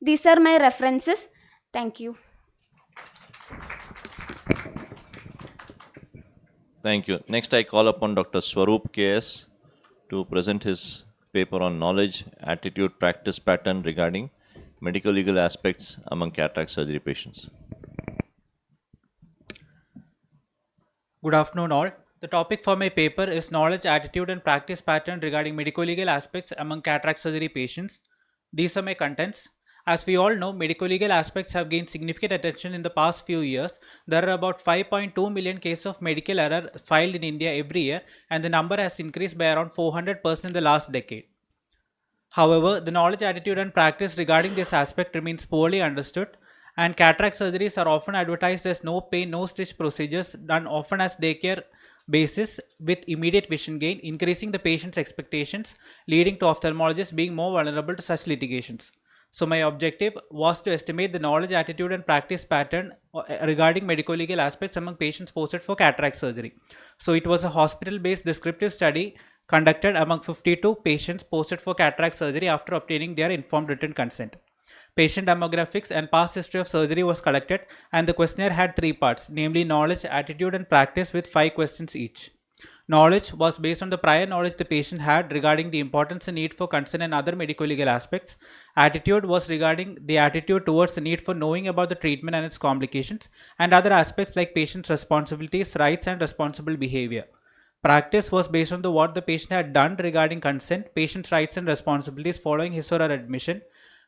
These are my references. Thank you. Thank you. Next, I call upon Dr. SWAROOP KS to present his paper on knowledge, attitude, practice pattern regarding medical legal aspects among cataract surgery patients. Good afternoon all. The topic for my paper is knowledge, attitude and practice pattern regarding medico-legal aspects among cataract surgery patients. These are my contents. As we all know, medico-legal aspects have gained significant attention in the past few years. There are about 5.2 million cases of medical error filed in India every year, and the number has increased by around 400% in the last decade. However, the knowledge, attitude and practice regarding this aspect remains poorly understood, and cataract surgeries are often advertised as no pain, no stitch procedures done often as daycare basis with immediate vision gain, increasing the patient's expectations, leading to ophthalmologists being more vulnerable to such litigations. So my objective was to estimate the knowledge, attitude and practice pattern regarding medical legal aspects among patients posted for cataract surgery. So it was a hospital-based descriptive study conducted among 52 patients posted for cataract surgery after obtaining their informed written consent. Patient demographics and past history of surgery was collected, and the questionnaire had 3 parts, namely knowledge, attitude and practice with 5 questions each. Knowledge was based on the prior knowledge the patient had regarding the importance and need for consent and other medical legal aspects. Attitude was regarding the attitude towards the need for knowing about the treatment and its complications, and other aspects like patient's responsibilities, rights and responsible behavior. Practice was based on what the patient had done regarding consent, patient's rights and responsibilities following his or her admission.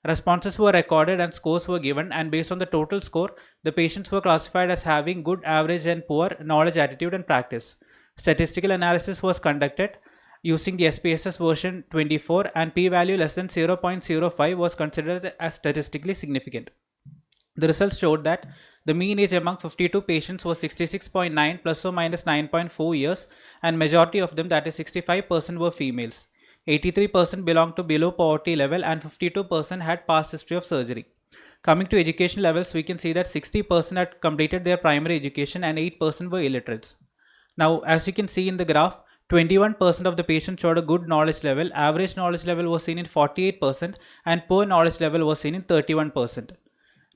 Responses were recorded and scores were given, and based on the total score, the patients were classified as having good, average and poor knowledge, attitude and practice. Statistical analysis was conducted using the SPSS version 24, and p-value less than 0.05 was considered as statistically significant. The results showed that the mean age among 52 patients was 66.9 plus or minus 9.4 years, and majority of them, that is 65%, were females. 83% belonged to below poverty level and 52% had past history of surgery. Coming to education levels, we can see that 60% had completed their primary education and 8% were illiterates. Now, as you can see in the graph, 21% of the patients showed a good knowledge level, average knowledge level was seen in 48%, and poor knowledge level was seen in 31%.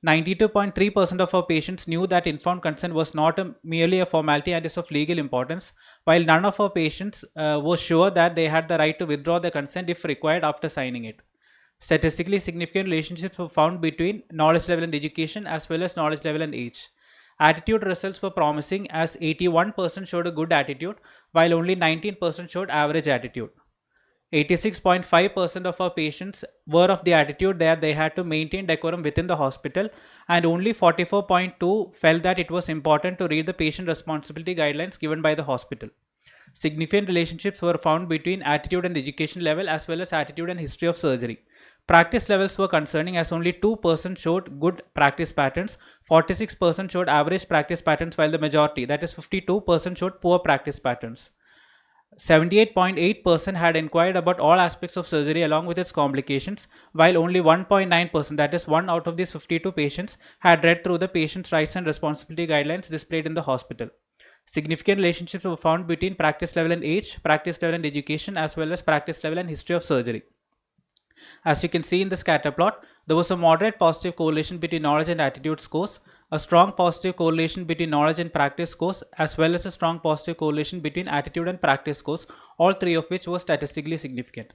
92.3% of our patients knew that informed consent was not merely a formality and is of legal importance, while none of our patients was sure that they had the right to withdraw their consent if required after signing it. Statistically significant relationships were found between knowledge level and education as well as knowledge level and age. Attitude results were promising, as 81% showed a good attitude, while only 19% showed average attitude. 86.5% of our patients were of the attitude that they had to maintain decorum within the hospital, and only 44.2% felt that it was important to read the patient responsibility guidelines given by the hospital. Significant relationships were found between attitude and education level as well as attitude and history of surgery. Practice levels were concerning, as only 2% showed good practice patterns, 46% showed average practice patterns, while the majority, that is 52%, showed poor practice patterns. 78.8% had inquired about all aspects of surgery along with its complications, while only 1.9%, that is 1 out of these 52 patients, had read through the patient's rights and responsibility guidelines displayed in the hospital. Significant relationships were found between practice level and age, practice level and education, as well as practice level and history of surgery. As you can see in the scatter plot, there was a moderate positive correlation between knowledge and attitude scores, a strong positive correlation between knowledge and practice scores, as well as a strong positive correlation between attitude and practice scores, all 3 of which were statistically significant.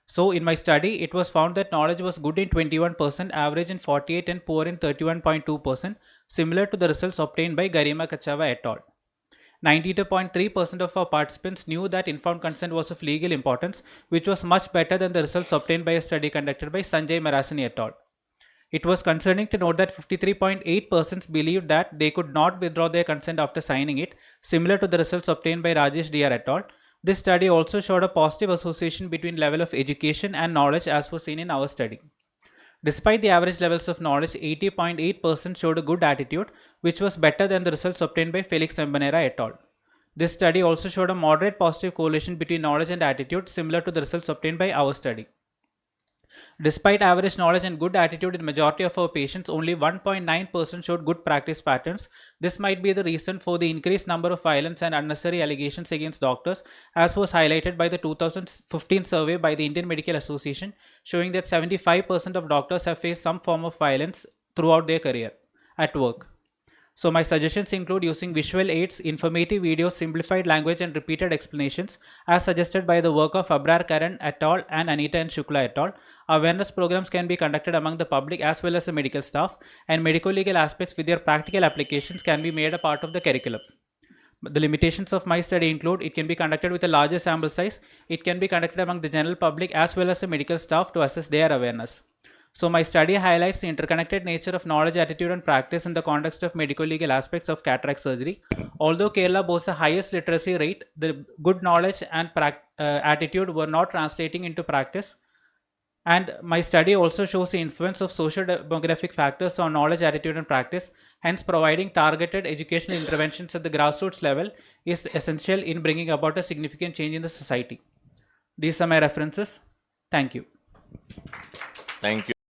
So in my study, it was found that knowledge was good in 21%, average in 48% and poor in 31.2%, similar to the results obtained by Garima Kachava et al. 92.3% of our participants knew that informed consent was of legal importance, which was much better than the results obtained by a study conducted by Sanjay Marasani et al. It was concerning to note that 53.8% believed that they could not withdraw their consent after signing it, similar to the results obtained by Rajesh Dr et al. This study also showed a positive association between level of education and knowledge, as was seen in our study. Despite the average levels of knowledge, 80.8% showed a good attitude, which was better than the results obtained by Felix Embanera et al. This study also showed a moderate positive correlation between knowledge and attitude, similar to the results obtained by our study. Despite average knowledge and good attitude in majority of our patients, only 1.9% showed good practice patterns. This might be the reason for the increased number of violence and unnecessary allegations against doctors, as was highlighted by the 2015 survey by the Indian Medical Association, showing that 75% of doctors have faced some form of violence throughout their career at work. So my suggestions include using visual aids, informative videos, simplified language and repeated explanations as suggested by the work of Abrar Karan et al. And Anita and Shukla et al. Awareness programs can be conducted among the public as well as the medical staff, and medical legal aspects with their practical applications can be made a part of the curriculum. The limitations of my study include it can be conducted with a larger sample size, it can be conducted among the general public as well as the medical staff to assess their awareness. So my study highlights the interconnected nature of knowledge, attitude and practice in the context of medical legal aspects of cataract surgery. Although Kerala boasts the highest literacy rate, the good knowledge and attitude were not translating into practice. And my study also shows the influence of social demographic factors on knowledge, attitude and practice. Hence, providing targeted educational interventions at the grassroots level is essential in bringing about a significant change in the society. These are my references. Thank you. Thank you.